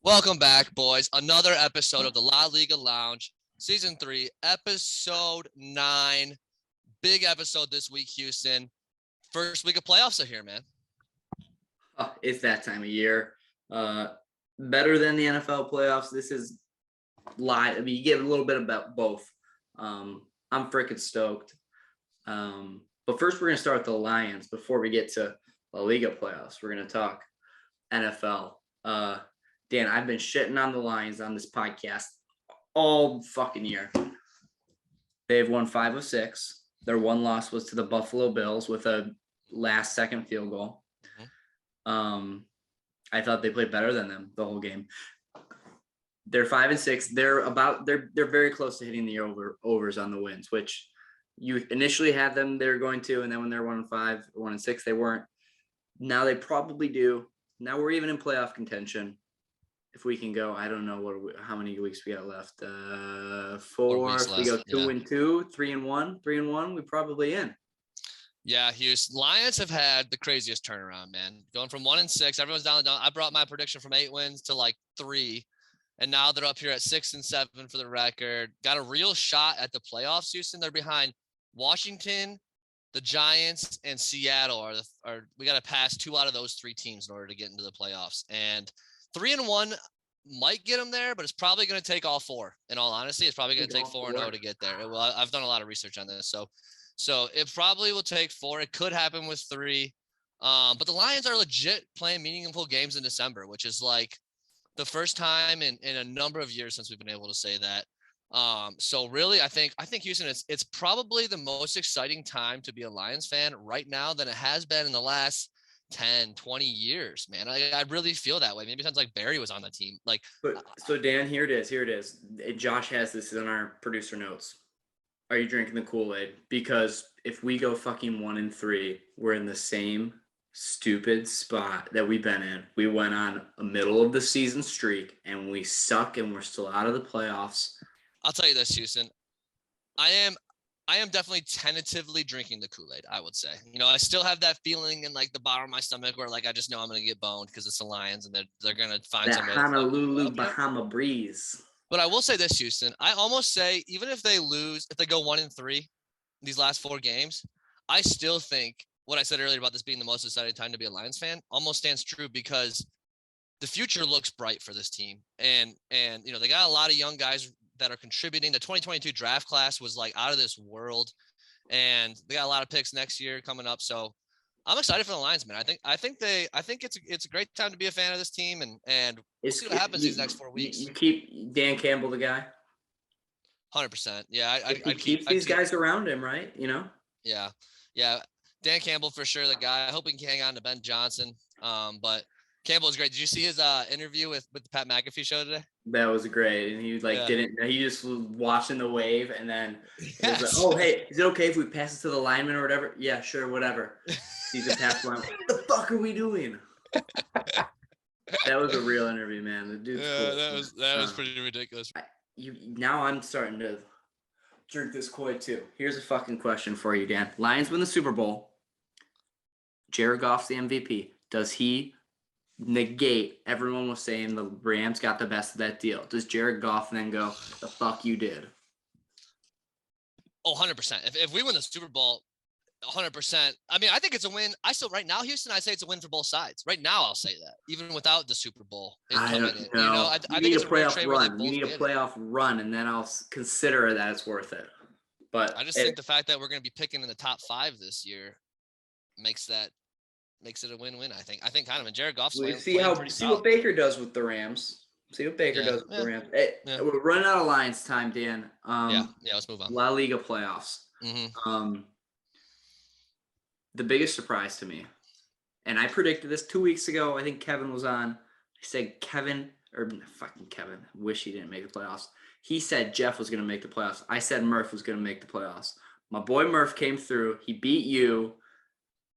Welcome back, boys. Another episode of the La Liga Lounge, Season 3, Episode 9. Big episode this week, Houston. First week of playoffs are here, man. It's that time of year. Better than the NFL playoffs. This is live. I mean, you get a little bit about both. I'm freaking stoked. But first, we're going to start with the Lions before we get to La Liga playoffs. We're going to talk NFL. Dan, I've been shitting on the Lions on this podcast all fucking year. They've won 5 of 6. Their one loss was to the Buffalo Bills with a last-second field goal. I thought they played better than them the whole game. They're 5 and 6. They're very close to hitting the overs on the wins, which you initially had them they're going to, and then when they're 1 and 5, 1 and 6, they weren't. Now they probably do. Now we're even in playoff contention. If we can go, I don't know how many weeks we got left. 4. If we go 2 and 2, 3 and 1, 3 and 1, we probably in. Yeah, Houston. Lions have had the craziest turnaround, man. Going from 1 and 6, everyone's down. I brought my prediction from 8 wins to like 3, and now they're up here at 6 and 7 for the record. Got a real shot at the playoffs, Houston. They're behind Washington, the Giants, and Seattle. We got to pass 2 out of those 3 teams in order to get into the playoffs. And 3 and 1 might get them there, but it's probably going to take all 4. In all honesty, it's probably going to take 4 and 0 to get there. Well, I've done a lot of research on this, so it probably will take 4. It could happen with 3. But the Lions are legit playing meaningful games in December, which is like the first time in a number of years since we've been able to say that. So really, I think Houston, it's probably the most exciting time to be a Lions fan right now than it has been in the last 10, 20 years, man. I really feel that way. Maybe since like Barry was on the team. So Dan, here it is. Josh has this in our producer notes. Are you drinking the Kool-Aid? Because if we go fucking 1 and 3, we're in the same stupid spot that we've been in. We went on a middle of the season streak and we suck and we're still out of the playoffs. I'll tell you this, Houston. I am definitely tentatively drinking the Kool-Aid, I would say. I still have that feeling in like the bottom of my stomach where like I just know I'm going to get boned because it's the Lions and they're going to find that Honolulu Bahama breeze. But I will say this, Houston. I almost say even if they lose, if they go 1 and 3 these last 4 games, I still think what I said earlier about this being the most exciting time to be a Lions fan almost stands true because the future looks bright for this team. And they got a lot of young guys that are contributing. The 2022 draft class was like out of this world, and they got a lot of picks next year coming up. So I'm excited for the Lions, man. I think it's a great time to be a fan of this team, and we'll see what happens these next 4 weeks. You keep Dan Campbell the guy. 100%. Yeah, I keep these guys around him, right? Yeah. Dan Campbell for sure, the guy. I hope he can hang on to Ben Johnson. But Campbell is great. Did you see his interview with the Pat McAfee show today? That was great. And he he just was watching the wave and then he was like, oh, hey, is it okay if we pass it to the lineman or whatever? Yeah, sure, whatever. He just passed the line. What the fuck are we doing? That was a real interview, man. The dude's cool. That was pretty ridiculous. Now I'm starting to drink this Kool-Aid too. Here's a fucking question for you, Dan. Lions win the Super Bowl. Jared Goff's the MVP. Does he negate everyone was saying the Rams got the best of that deal? Does Jared Goff then go, the fuck you did? Oh, 100%. If we win the Super Bowl, 100%. I mean, I think it's a win. Right now, Houston, I say it's a win for both sides. Right now, I'll say that, even without the Super Bowl. I don't know. I think it's a playoff run. You need a playoff run, and then I'll consider that it's worth it. But I just think the fact that we're going to be picking in the top 5 this year makes it a win-win. I think kind of. And Jared Goff's see what Baker does with the Rams. See what Baker does with the Rams. Hey, we're running out of Lions time, Dan. Let's move on. La Liga playoffs. Mm-hmm. The biggest surprise to me, and I predicted this 2 weeks ago. I think Kevin was on. I said Kevin. Wish he didn't make the playoffs. He said Jeff was going to make the playoffs. I said Murph was going to make the playoffs. My boy Murph came through. He beat you.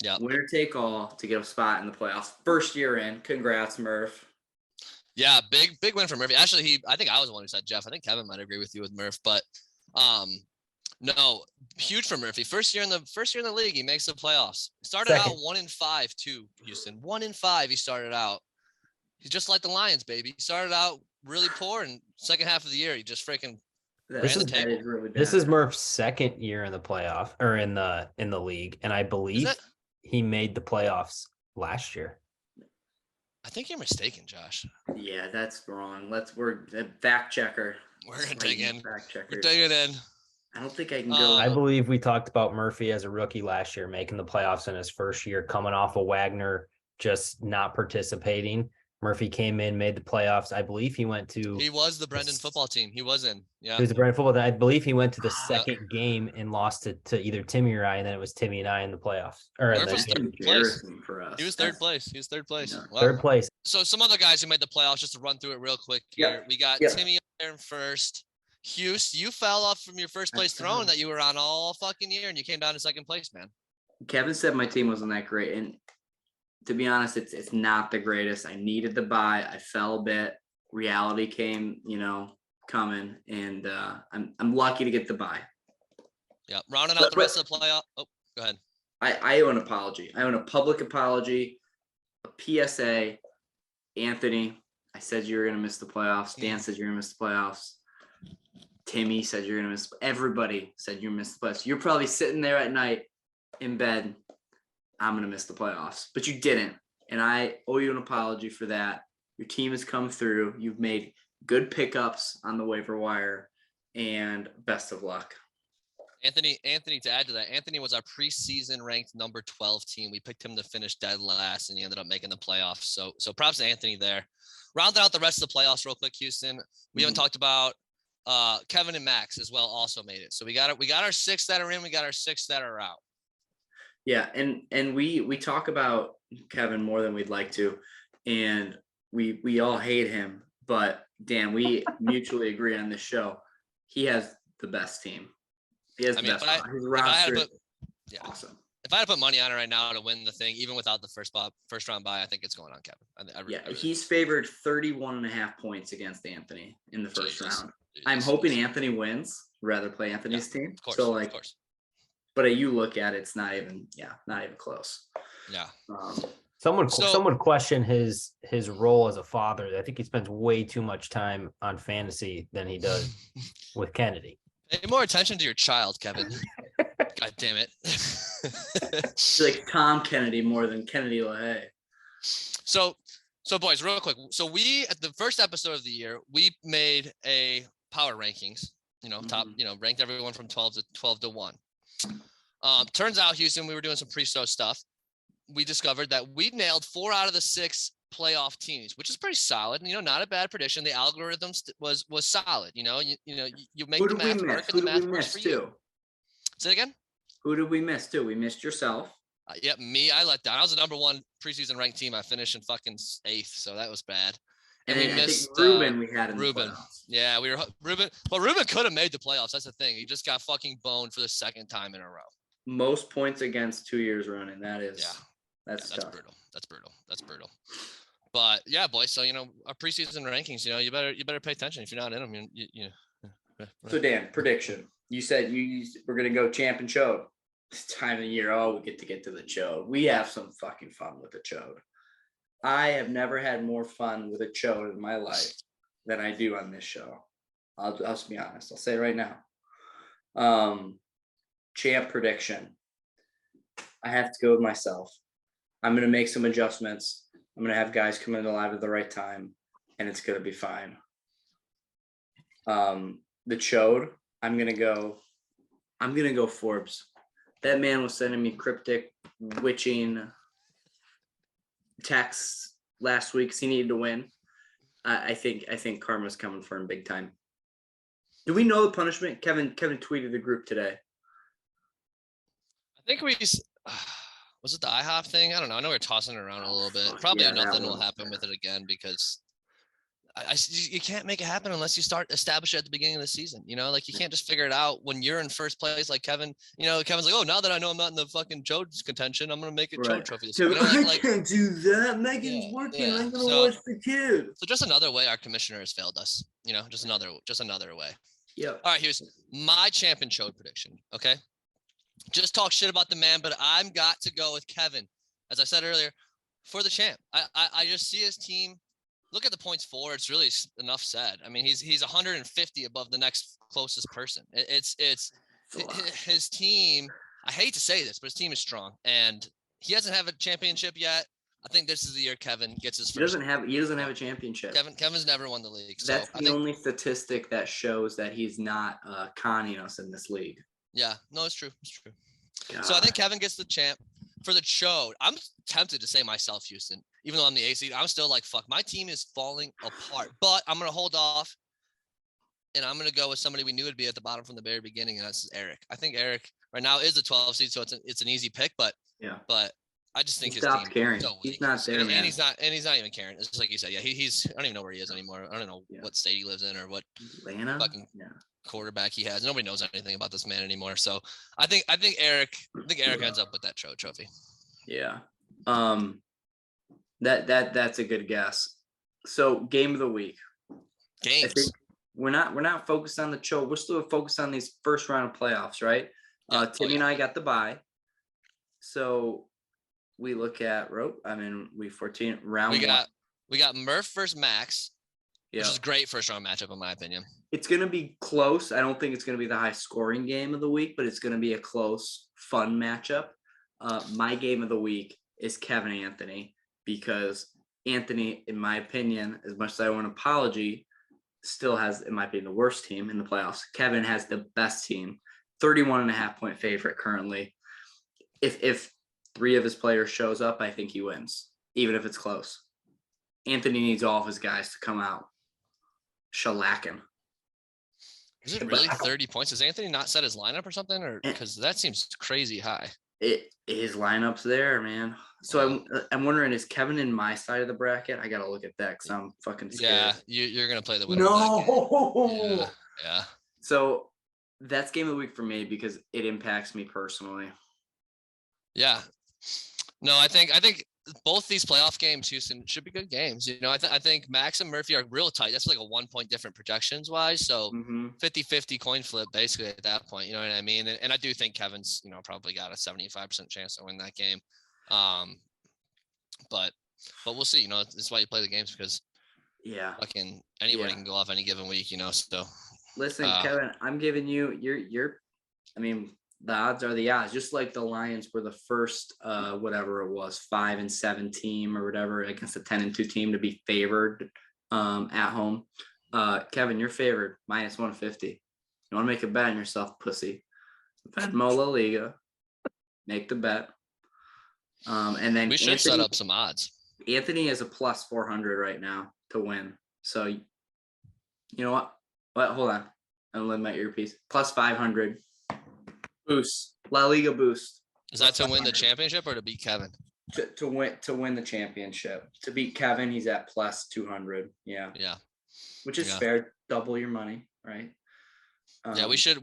Yeah. Winner take all to get a spot in the playoffs. First year in. Congrats, Murph. Yeah, big win for Murphy. Actually, I think I was the one who said Jeff. I think Kevin might agree with you with Murph, but no, huge for Murphy. First year in the league, he makes the playoffs. Started out 1 and 5 too, Houston. 1 and 5 he started out. He's just like the Lions, baby. He started out really poor, and second half of the year, he just freaking ran the That table. is really bad. This is Murph's second year in the playoff or in the league, and I Is believe it? he made the playoffs last year. I think you're mistaken, Josh. Yeah, that's wrong. We're a fact checker. We're gonna dig in. Fact checker. We're digging in. I don't think I can go. I believe we talked about Murphy as a rookie last year, making the playoffs in his first year, coming off of Wagner just not participating. Murphy came in, made the playoffs. I believe he went to. He was the Brendan football team. He was in. Yeah. He was the Brendan football. I believe he went to the second game and lost it to either Timmy or I, and then it was Timmy and I in the playoffs. Or Murph was third place. For us. He was third place. He was third place. Yeah. Wow. third place. So some other guys who made the playoffs, just to run through it real quick here. We got Timmy up there in first. Hughes, you fell off from your first place throwing that you were on all fucking year, and you came down to second place, man. Kevin said my team wasn't that great, and to be honest, it's not the greatest. I needed the bye. I fell a bit. Reality came, coming, and I'm lucky to get the bye. Yeah, rounding out the rest of the playoff. Oh, go ahead. I owe an apology. I owe a public apology, a PSA. Anthony, I said you were gonna miss the playoffs. Dan said you're gonna miss the playoffs. Timmy said you're gonna miss. Everybody said you're gonna miss the playoffs. You're probably sitting there at night in bed. I'm gonna miss the playoffs, but you didn't, and I owe you an apology for that. Your team has come through. You've made good pickups on the waiver wire, and best of luck. Anthony, to add to that, Anthony was our preseason ranked number 12 team. We picked him to finish dead last, and he ended up making the playoffs. So props to Anthony there. Rounding out the rest of the playoffs real quick, Houston. We haven't talked about Kevin and Max as well. Also made it. So we got our 6 that are in. We got our 6 that are out. Yeah, and we talk about Kevin more than we'd like to, and we all hate him. But Dan, we mutually agree on this show. He has the best team. He has the best. His roster is awesome. If I had to put money on it right now to win the thing, even without the first round bye, I think it's going on Kevin. He's favored 31.5 points against Anthony in the first round. I'm hoping Anthony wins. Rather play Anthony's team. Of course, so of course. But you look at it, it's not even close. Yeah. Someone would question his role as a father. I think he spends way too much time on fantasy than he does with Kennedy. Pay more attention to your child, Kevin. God damn it. It's like Tom Kennedy more than Kennedy LaHaye. So boys, real quick. So we, at the first episode of the year, we made a power rankings, top, ranked everyone from 12 to 1. Turns out, Houston, we were doing some pre-show stuff. We discovered that we nailed 4 out of the 6 playoff teams, which is pretty solid. Not a bad prediction. The algorithm was solid. You make the math work, and the math works for you. Say it again. Who did we miss too? We missed yourself. Yep, me. I let down. I was the number 1 preseason ranked team. I finished in fucking 8th, so that was bad. And we missed Ruben. We had in Ruben. The playoffs. Yeah, we were Ruben, but Ruben could have made the playoffs. That's the thing. He just got fucking boned for the second time in a row. Most points against 2 years running. That's tough. That's brutal. But yeah, boys. So our preseason rankings. You better pay attention if you're not in them. So Dan, prediction. You said we're gonna go champ and chode. This time of year, we get to the chode. We have some fucking fun with the chode. I have never had more fun with a chode in my life than I do on this show. I'll just be honest. I'll say it right now. Champ prediction. I have to go with myself. I'm going to make some adjustments. I'm going to have guys come into live at the right time, and it's going to be fine. The chode, I'm going to go Forbes. That man was sending me cryptic, witching texts last week because he needed to win. I think karma's coming for him big time. Do we know the punishment? Kevin tweeted the group today. I think was it the IHOP thing? I don't know. I know we're tossing it around a little bit. Probably nothing will happen with it again because you can't make it happen unless you establish it at the beginning of the season. You can't just figure it out when you're in first place. Like Kevin, Kevin's like, oh, now that I know I'm not in the fucking Chode's contention, I'm gonna make a Chode trophy. I can't do that. Megan's working. I'm gonna watch the kid. So just another way our commissioner has failed us. Just another way. Yeah. All right, here's my champion Chode prediction. Okay. Just talk shit about the man, but I've got to go with Kevin, as I said earlier, for the champ. I just see his team look at the points for. It's really enough said. I mean, he's 150 above the next closest person. It's his team. I hate to say this, but his team is strong, and he doesn't have a championship yet. I think this is the year Kevin gets his first. He doesn't have a championship. Kevin's never won the league. So That's the only statistic that shows that he's not conning us in this league. Yeah, no, it's true. It's true. God. So I think Kevin gets the champ. For the show, I'm tempted to say myself, Houston, even though I'm the A seed. I'm still like, fuck, my team is falling apart. But I'm gonna hold off, and I'm gonna go with somebody we knew would be at the bottom from the very beginning, and that's Eric. I think Eric right now is the 12 seed, so it's an easy pick. But I just think he his stopped team caring. So he's not there, and man. he's not even caring. It's just like you said. Yeah, he's. I don't even know where he is anymore. I don't know what state he lives in or what Atlanta fucking quarterback he has. Nobody knows anything about this man anymore. So I think Eric ends up with that trophy. Yeah. That's a good guess. So game of the week. Games. I think we're not focused on the show. We're still focused on these first round of playoffs, right? Timmy and I got the bye. So we look at week 14 round. We got Murph versus Max, which is great first round matchup in my opinion. It's gonna be close. I don't think it's gonna be the high scoring game of the week, but it's gonna be a close, fun matchup. My game of the week is Kevin Anthony, because Anthony, in my opinion, as much as I want an apology, still has, in my opinion, the worst team in the playoffs. Kevin has the best team, 31.5 point favorite currently. If 3 of his players shows up, I think he wins, even if it's close. Anthony needs all of his guys to come out shellacking. Is it really 30 points? Has Anthony not set his lineup or something? Or because that seems crazy high. His lineup's there, man. So I'm wondering, is Kevin in my side of the bracket? I gotta look at that because I'm fucking scared. Yeah, you're gonna play the winner. No. Yeah. So that's game of the week for me because it impacts me personally. Yeah. No, I think both these playoff games, Houston, should be good games. You know, I think Max and Murphy are real tight. That's like a 1 point different projections wise. So 50-50 coin flip basically at that point. You know what I mean? And I do think Kevin's, probably got a 75% chance to win that game. But we'll see. That's why you play the games, because fucking anybody can go off any given week. So listen, Kevin, I'm giving you the odds are the odds. Just like the Lions were the first, whatever it was, 5-7 team or whatever against a 10-2 team to be favored at home. Kevin, you're favored -150. You want to make a bet on yourself, pussy? Venmo La Liga, make the bet. And then we should set up some odds. Anthony is a +400 right now to win. So you know what? Hold on. I'm letting my earpiece. +500. Boost. La Liga boost. Is that to win the championship or to beat Kevin? To win the championship. To beat Kevin, he's at +200. Yeah. Which is fair. Double your money, right? We should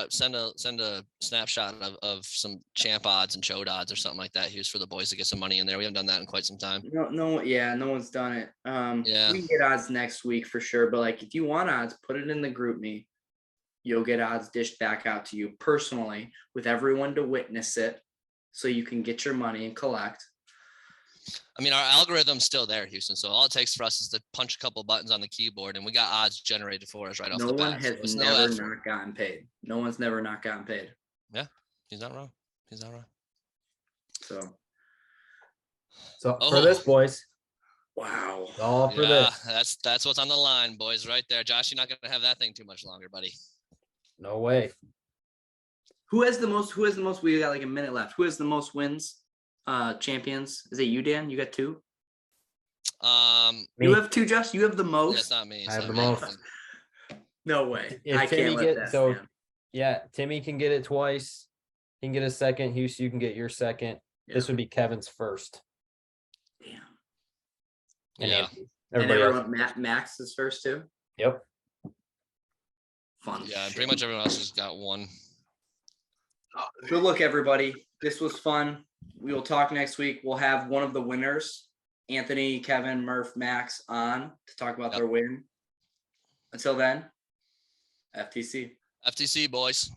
send a snapshot of some champ odds and chode odds or something like that. Here's for the boys to get some money in there. We haven't done that in quite some time. No one's done it. We can get odds next week for sure. But if you want odds, put it in the group me. You'll get odds dished back out to you personally with everyone to witness it, so you can get your money and collect. I mean, our algorithm's still there, Houston. So all it takes for us is to punch a couple buttons on the keyboard, and we got odds generated for us right off the bat. No one has never not gotten paid. No one's never not gotten paid. Yeah, he's not wrong. So for this, boys. Wow. All for this. That's what's on the line, boys, right there. Josh, you're not going to have that thing too much longer, buddy. No way. Who has the most? We got like a minute left. Who has the most wins? Champions? Is it you, Dan? You got 2? You have 2, Josh? You have the most? That's not me. I have the most. No way. If I can't let that stand. Yeah, Timmy can get it twice. He can get a second. Houston, you can get your second. Yeah. This would be Kevin's first. Damn. Yeah. Everyone, Max is first too? Yep. Fun. Yeah, pretty much everyone else has got one. Good luck, everybody. This was fun. We will talk next week. We'll have one of the winners, Anthony, Kevin, Murph, Max, on to talk about their win. Until then, FTC. FTC, boys.